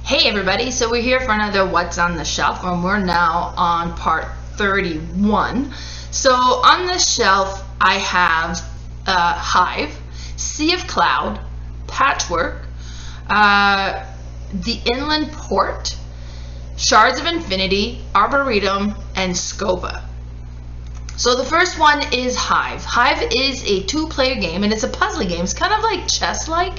Hey everybody, so we're here for another What's on the Shelf, and we're now on part 31. So on the shelf I have Hive, Sea of Cloud, Patchwork, the Inland Port, Shards of Infinity, Arboretum, and Scopa. So the first one is Hive. Hive is a two-player game, and it's a puzzle game. It's kind of like chess-like.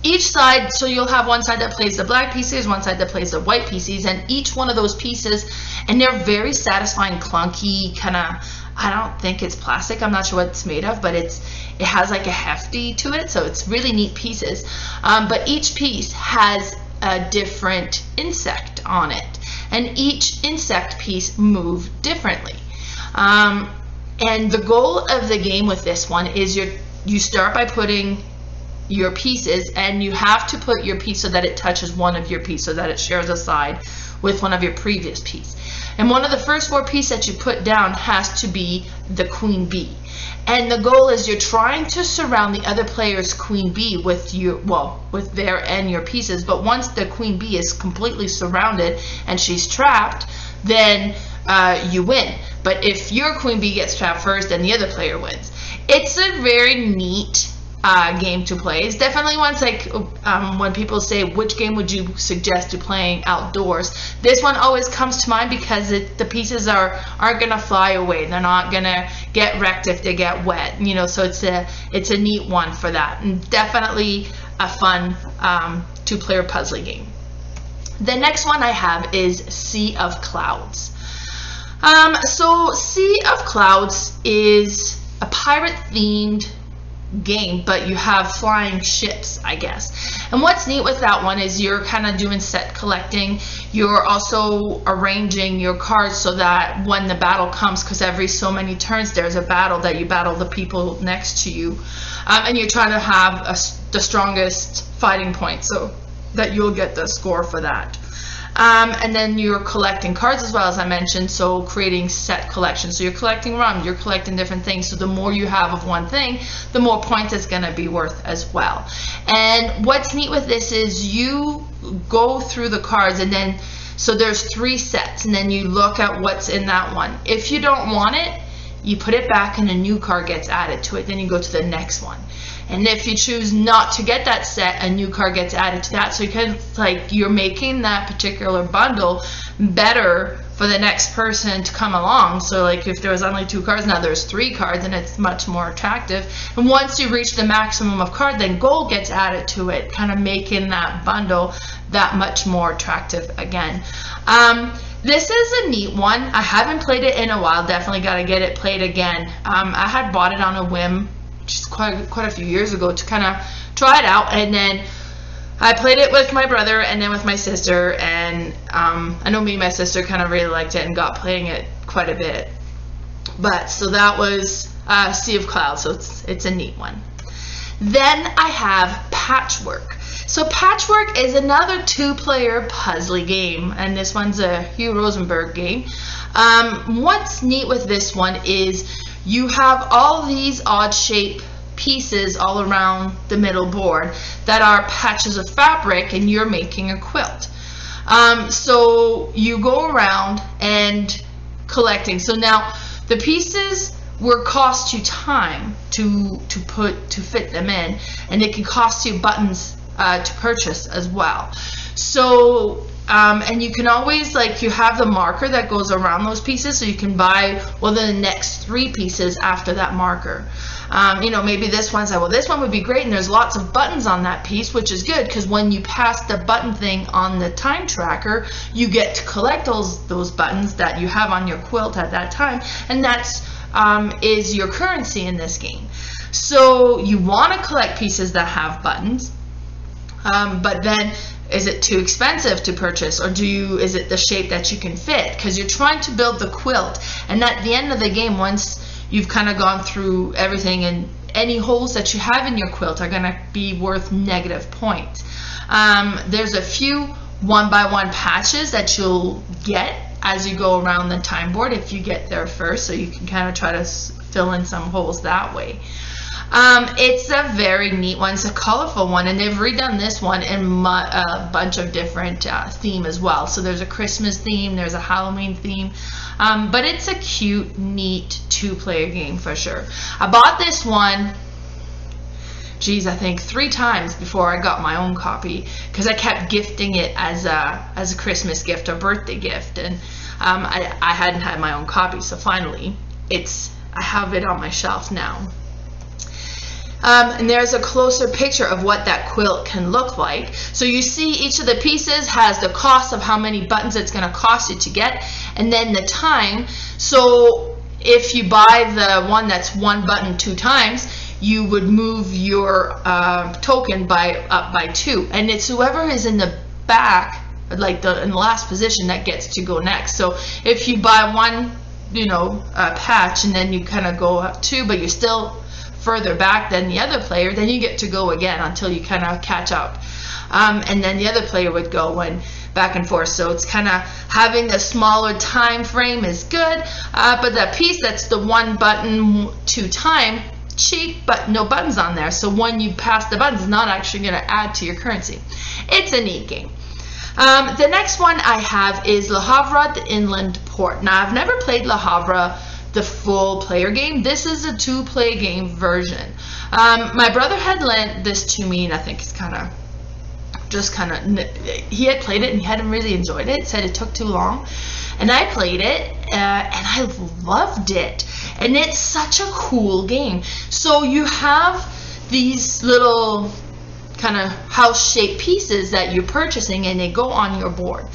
Each side, so you'll have one side that plays the black pieces, one side that plays the white pieces, and each one of those pieces, and they're very satisfying, clunky, kind of, I don't think it's plastic, I'm not sure what it's made of, but it has like a hefty to it, so it's really neat pieces. But each piece has a different insect on it, and each insect piece moves differently. And the goal of the game with this one is you start by putting your pieces, and you have to put your piece so that it touches one of your pieces, so that it shares a side with one of your previous pieces. And one of the first four pieces that you put down has to be the queen bee. And the goal is you're trying to surround the other player's queen bee with with their and your pieces. But once the queen bee is completely surrounded and she's trapped, then you win. But if your queen bee gets trapped first, then the other player wins. It's a very neat game to play. It's definitely one's like when people say which game would you suggest to playing outdoors, this one always comes to mind because the pieces aren't gonna fly away. They're not gonna get wrecked if they get wet. You know, so it's a neat one for that, and definitely a fun two-player puzzle game. The next one I have is Sea of Clouds. So Sea of Clouds is a pirate-themed game, but you have flying ships, I guess. And what's neat with that one is you're kind of doing set collecting. You're also arranging your cards so that when the battle comes, because every so many turns there's a battle that you battle the people next to you, and you're trying to have the strongest fighting point so that you'll get the score for that. And then you're collecting cards as well, as I mentioned, so creating set collections. So you're collecting rum, you're collecting different things, so the more you have of one thing, the more points it's going to be worth as well. And what's neat with this is you go through the cards, and then, so there's 3 sets, and then you look at what's in that one. If you don't want it, you put it back and a new card gets added to it, then you go to the next one. And if you choose not to get that set, a new card gets added to that. So you kind of like you're making that particular bundle better for the next person to come along. So like if there was only 2 cards, now there's 3 cards, and it's much more attractive. And once you reach the maximum of card, then gold gets added to it, kind of making that bundle that much more attractive again. This is a neat one. I haven't played it in a while. Definitely got to get it played again. I had bought it on a whim just quite a few years ago to kind of try it out, and then I played it with my brother and then with my sister, and I know me and my sister kind of really liked it and got playing it quite a bit. But so that was Sea of Clouds, so it's a neat one. Then I have Patchwork. So Patchwork is another 2-player puzzle game, and this one's a Hugh Rosenberg game. What's neat with this one is you have all these odd shape pieces all around the middle board that are patches of fabric, and you're making a quilt. So you go around and collecting. So now the pieces will cost you time to fit them in, and it can cost you buttons to purchase as well. So and you can always, like, you have the marker that goes around those pieces, so you can buy the next 3 pieces after that marker. You know, maybe this one's like, well, this one would be great, and there's lots of buttons on that piece, which is good because when you pass the button thing on the time tracker, you get to collect those buttons that you have on your quilt at that time, and that's is your currency in this game. So you want to collect pieces that have buttons, but then is it too expensive to purchase, or is it the shape that you can fit? Because you're trying to build the quilt, and at the end of the game, once you've kind of gone through everything, and any holes that you have in your quilt are going to be worth negative points. There's a few 1-by-1 patches that you'll get as you go around the time board if you get there first, so you can kind of try to fill in some holes that way. It's a very neat one. It's a colorful one, and they've redone this one in a bunch of different theme as well. So there's a Christmas theme, there's a Halloween theme, but it's a cute, neat 2-player game for sure. I bought this one, geez, I think 3 times before I got my own copy, because I kept gifting it as a Christmas gift or birthday gift, and I hadn't had my own copy, so finally I have it on my shelf now. And there's a closer picture of what that quilt can look like. So you see each of the pieces has the cost of how many buttons it's going to cost you to get, and then the time. So if you buy the one that's 1 button 2 times, you would move your token up by 2, and it's whoever is in the back, like in the last position, that gets to go next. So if you buy one, patch, and then you kind of go up 2, but you're still further back than the other player, then you get to go again until you kind of catch up, and then the other player would go back and forth. So it's kind of having the smaller time frame is good, but that piece that's the 1 button 2 time, cheap, but no buttons on there, so when you pass the buttons, it's not actually going to add to your currency. It's a neat game. The next one I have is Le Havre, the Inland Port. Now, I've never played Le Havre, the full player game. This is a 2-play game version. My brother had lent this to me, and I think it's he had played it and he hadn't really enjoyed it, said it took too long, and I played it and I loved it, and it's such a cool game. So you have these little kind of house-shaped pieces that you're purchasing, and they go on your board,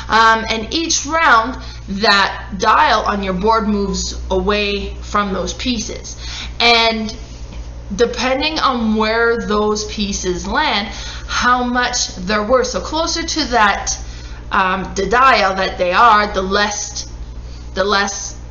and each round that dial on your board moves away from those pieces, and depending on where those pieces land, how much they're worth. So closer to that the dial that they are, the less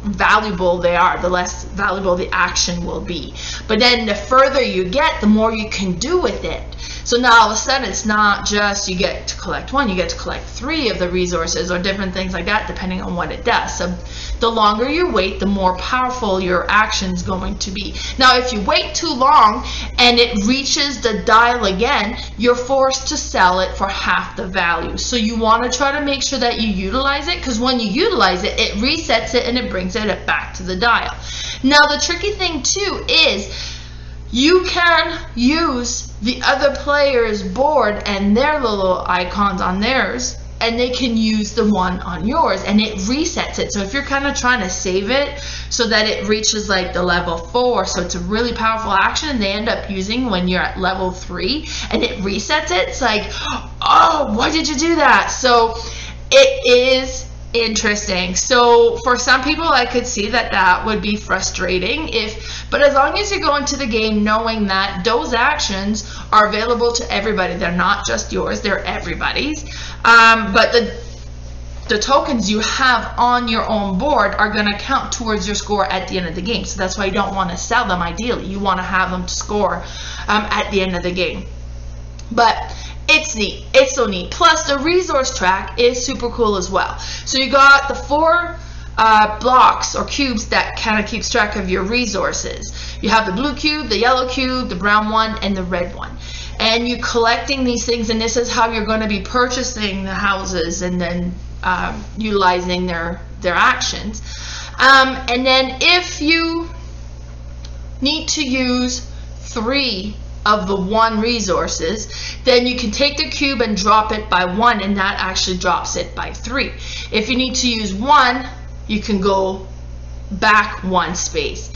valuable they are, the less valuable the action will be. But then the further you get, the more you can do with it. So now all of a sudden it's not just you get to collect 1, you get to collect 3 of the resources or different things like that, depending on what it does. So the longer you wait, the more powerful your action's going to be. Now if you wait too long and it reaches the dial again, you're forced to sell it for half the value. So you want to try to make sure that you utilize it, because when you utilize it, it resets it and it brings it back to the dial. Now the tricky thing too is you can use the other player's board and their little icons on theirs, and they can use the one on yours, and it resets it. So if you're kind of trying to save it so that it reaches like the level 4, so it's a really powerful action, and they end up using when you're at level 3 and it resets it, it's like, oh, why did you do that? So it is interesting. So for some people, I could see that would be frustrating, but as long as you go into the game knowing that those actions are available to everybody, they're not just yours, they're everybody's, but the tokens you have on your own board are going to count towards your score at the end of the game. So that's why you don't want to sell them. Ideally, you want to have them to score at the end of the game. But it's neat. It's so neat. Plus, the resource track is super cool as well. So you got the 4 blocks or cubes that kind of keeps track of your resources. You have the blue cube, the yellow cube, the brown one, and the red one. And you're collecting these things, and this is how you're going to be purchasing the houses and then utilizing their actions. And then if you need to use 3 of the 1 resources, then you can take the cube and drop it by 1, and that actually drops it by 3. If you need to use 1, you can go back 1 space.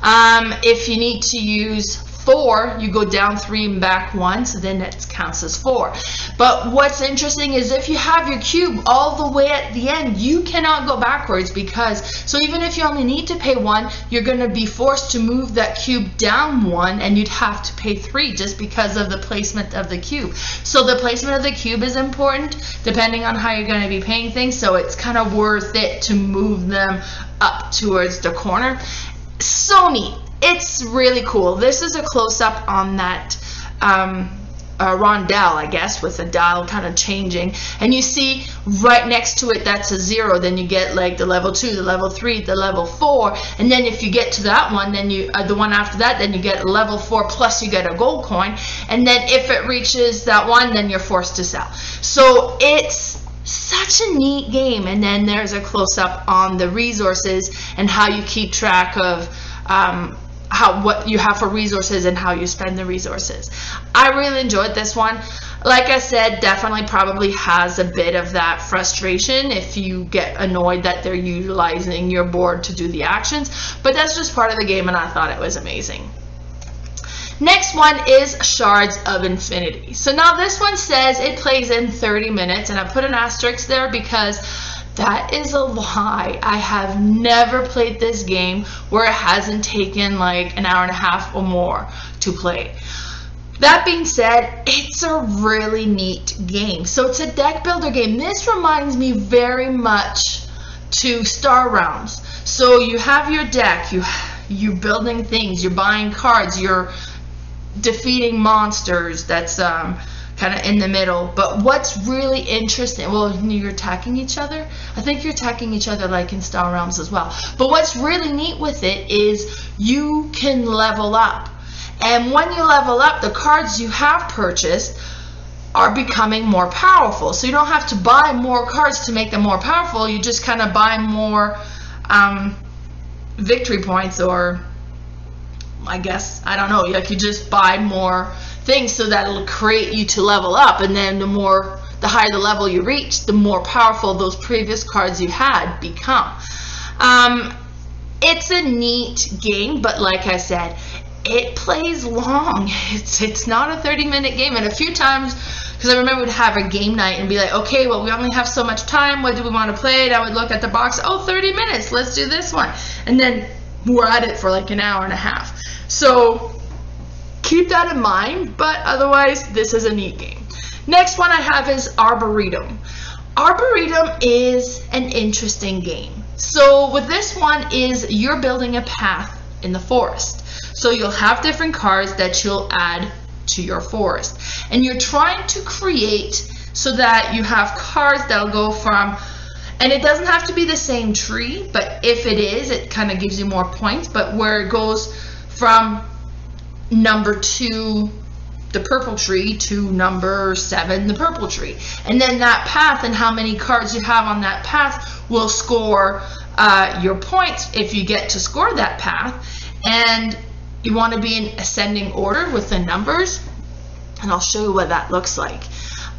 If you need to use 4, you go down 3 and back 1, so then that counts as 4. But what's interesting is if you have your cube all the way at the end, you cannot go backwards, so even if you only need to pay 1, you're going to be forced to move that cube down 1, and you'd have to pay 3 just because of the placement of the cube. So the placement of the cube is important depending on how you're going to be paying things, so it's kind of worth it to move them up towards the corner. So neat. It's really cool. This is a close-up on that rondelle, I guess, with the dial kind of changing, and you see right next to it that's a 0, then you get like the level 2, the level 3, the level 4, and then if you get to that one, then you the one after that, then you get a level 4 plus you get a gold coin, and then if it reaches that one, then you're forced to sell. So it's such a neat game. And then there's a close-up on the resources and how you keep track of what you have for resources and how you spend the resources. I really enjoyed this one. Like I said, definitely probably has a bit of that frustration if you get annoyed that they're utilizing your board to do the actions, but that's just part of the game, and I thought it was amazing. Next one is Shards of Infinity. So now this one says it plays in 30 minutes, and I put an asterisk there because that is a lie. I have never played this game where it hasn't taken like an hour and a half or more to play. That being said, it's a really neat game. So it's a deck builder game. This reminds me very much to Star Realms. So you have your deck, you're building things, you're buying cards, you're defeating monsters. That's kind of in the middle. But what's really interesting, well, you're attacking each other. I think you're attacking each other like in Star Realms as well. But what's really neat with it is you can level up. And when you level up, the cards you have purchased are becoming more powerful. So you don't have to buy more cards to make them more powerful. You just kind of buy more victory points, or I guess, I don't know, like you just buy more things so that it'll create you to level up. And then the higher the level you reach, the more powerful those previous cards you had become. It's a neat game, but like I said, it plays long. It's not a 30-minute game. And a few times, because I remember we'd have a game night and be like, okay, well, we only have so much time. What do we want to play? And I would look at the box. Oh, 30 minutes. Let's do this one. And then we're at it for like an hour and a half. So keep that in mind. But otherwise, this is a neat game. Next one I have is Arboretum. Arboretum is an interesting game. So with this one is you're building a path in the forest. So you'll have different cards that you'll add to your forest. And you're trying to create so that you have cards that'll go from, and it doesn't have to be the same tree, but if it is, it kind of gives you more points, but where it goes from number 2, the purple tree, to number 7, the purple tree. And then that path and how many cards you have on that path will score your points if you get to score that path. And you want to be in ascending order with the numbers, and I'll show you what that looks like.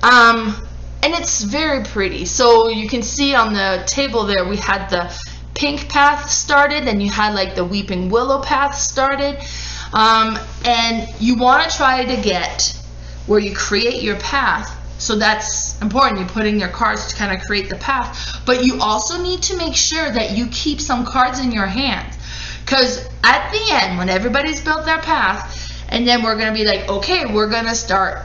And it's very pretty. So you can see on the table there, we had the pink path started, then you had like the weeping willow path started. And you want to try to get where you create your path. So that's important. You're putting your cards to kind of create the path. But you also need to make sure that you keep some cards in your hand. Because at the end, when everybody's built their path, and then we're going to be like, okay, we're going to start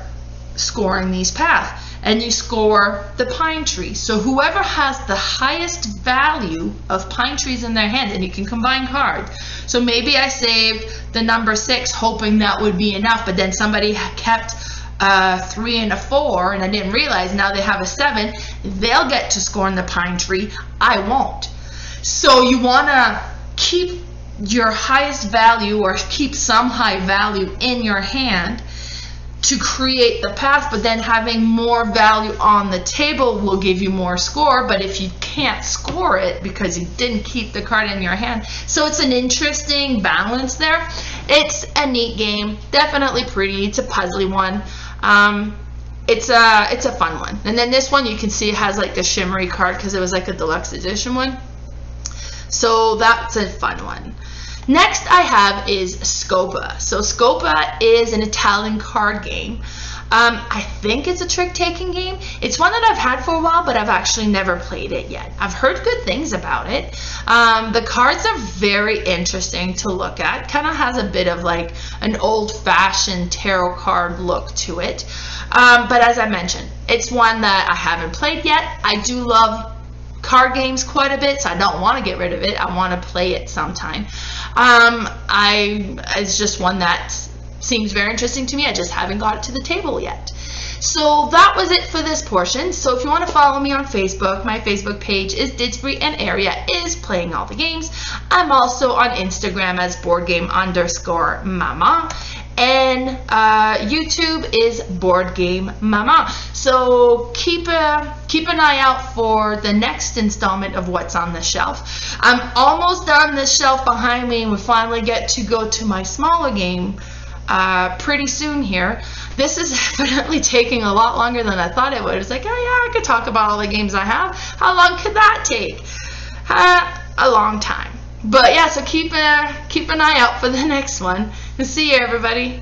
scoring these paths. And you score the pine tree. So whoever has the highest value of pine trees in their hand, and you can combine cards. So maybe I saved the number 6 hoping that would be enough, but then somebody kept a 3 and a 4, and I didn't realize now they have a 7. They'll get to score in the pine tree. I won't. So you want to keep your highest value, or keep some high value in your hand to create the path, but then having more value on the table will give you more score. But if you can't score it because you didn't keep the card in your hand, so it's an interesting balance there. It's a neat game, definitely pretty. It's a puzzly one. It's a fun one. And then this one, you can see it has like a shimmery card because it was like a deluxe edition one. So that's a fun one. Next I have is Scopa. So Scopa is an Italian card game. I think it's a trick-taking game. It's one that I've had for a while, but I've actually never played it yet. I've heard good things about it. The cards are very interesting to look at. Kind of has a bit of like an old-fashioned tarot card look to it. But as I mentioned, it's one that I haven't played yet. I do love card games quite a bit, so I don't want to get rid of it. I want to play it sometime. It's just one that seems very interesting to me. I just haven't got it to the table yet. So that was it for this portion. So if you want to follow me on Facebook, my Facebook page is Didsbury and Area is Playing All the Games. I'm also on Instagram as BoardGame_Mama. And YouTube is Board Game Mama. So keep an eye out for the next installment of What's on the Shelf. I'm almost done this shelf behind me, and we finally get to go to my smaller game pretty soon here. This is definitely taking a lot longer than I thought it would. It's like, oh yeah, I could talk about all the games I have. How long could that take? A long time. But yeah, so keep an eye out for the next one. And see you, everybody.